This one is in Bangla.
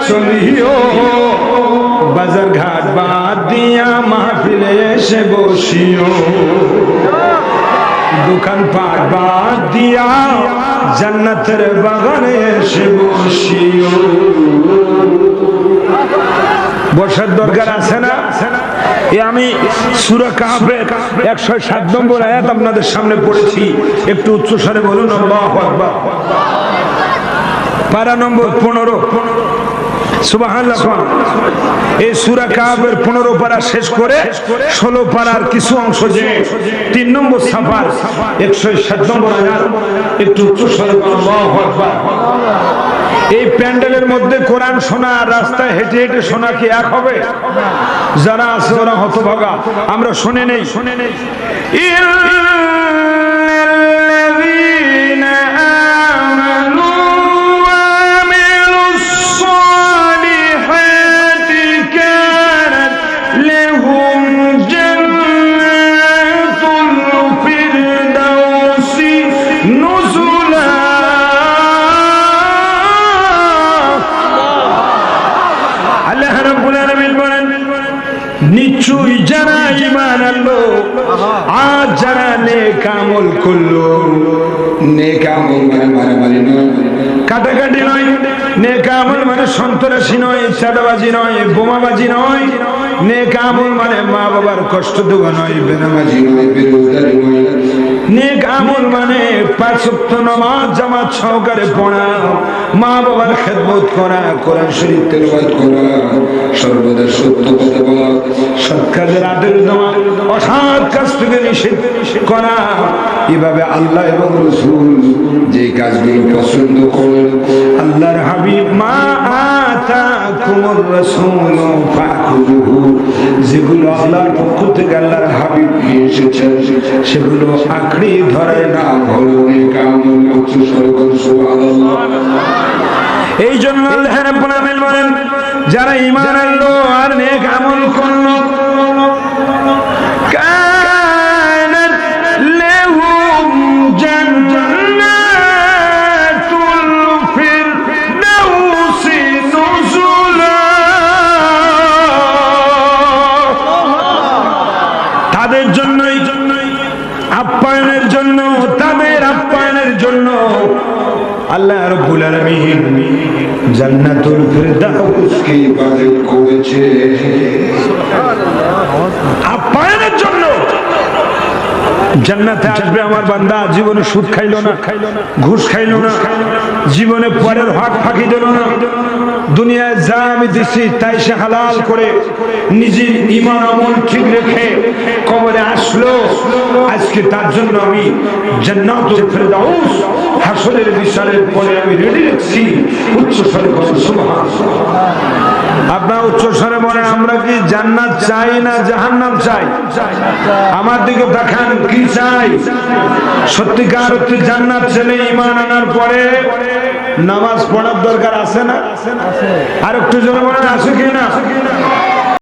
চলিও বাজার ঘাট বাদ দিয়া মাহফিলে এসে বসিও দোকান পাট বাদ দিয়া জান্নাতের বাগানে এসে বসিও বসার দরকার আছে না আমি সূরা কাহফের 107 নম্বর আয়াত আপনাদের সামনে পড়েছি একটু উচ্চস্বরে বলুন আল্লাহু আকবার পারা নম্বর 15 সুবহানাল্লাহ এই সূরা কাহফের 15 পারা শেষ করে 16 পারার কিছু অংশ যে 3 নম্বর সাফার 107 নম্বর আয়াত একটু উচ্চস্বরে আল্লাহু আকবার এই প্যান্ডেলের মধ্যে কোরআন শোনা রাস্তায় হেঁটে হেঁটে শোনা কি এক হবে যারা আছে ওরা হতভাগা আমরা শুনে নেই নিশ্চয়ই যারা ঈমান আনলো আর যারা নেক আমল করলো নেক আমল মানে মারামারি নয় কাটাকাটি নয় নেক আমল মানে সন্ত্রাসী নয় চাঁদাবাজি নয় বোমাবাজি নয় নেক আমল মানে মা বাবার কষ্ট দেওয়া নয় বেনামাজি নয় বেরোজগারি নয় নেক আমল মানে 5 ওয়াক্ত নামাজ জামাত সহকারে পড়া মা বাবার খেদমত করা কোরআন শরীফ তেলাওয়াত করা সর্বদা সত্য কথা বলা সৎ কাজের আদেশ দেওয়া অসৎ কাজ থেকে নিষেধ করা এভাবে আল্লাহ এবং রাসূল যে কাজগুলো পছন্দ করেন আল্লাহর হাবিব মা আতাকুমুর রাসূল ফাখুযুহু যেগুলো আল্লাহর পক্ষ থেকে আল্লাহর হাবিব নিয়ে এসেছেন সেগুলো আঁকড়ে ধরে না ভুলে কামল উচ্চ স্বরে সুবহানাল্লাহ এই জন্য আল্লাহ রাব্বুল আলামিন বলেন যারা ঈমান আনলো আর নেক আমল করলো কানাত লাহুম জান্নাতুল ফিরদাউসি নুজুলা তাদের জন্যই আপ্যায়নের জন্য তাদের আপ্যায়নের জন্য আল্লাহ রাব্বুল আলামিন জান্নাতুল ফিরদাউস কে বাজেট করেছে আপ্যায়নের জন্য জান্নাতে আসবে আমার বান্দা জীবনে সুদ খাইলো না ঘুষ খাইলো না জীবনে পরের হক ফাঁকি দিল না দুনিয়ায় যা আমি দিছি তাই সে হালাল করে নিজের ঈমান আমল ঠিক রেখে কবরে আসলো আজকে তার জন্য আমি জান্নাতুল ফিরদাউস হাসরের বিচারের পরে আমি রেডি রাখছি উচ্চ স্বরে বলুন সুবহানাল্লাহ আপনারা উচ্চ স্বরে বলেন আমরা কি জান্নাত চাই না জাহান্নাম চাই আমার দিকে দেখান কি চাই সত্যিকার অর্থে জান্নাত ছেলে ঈমান আনার পরে নামাজ পড়ার দরকার আছে না আর একটু জোরে বলেন আছে কি না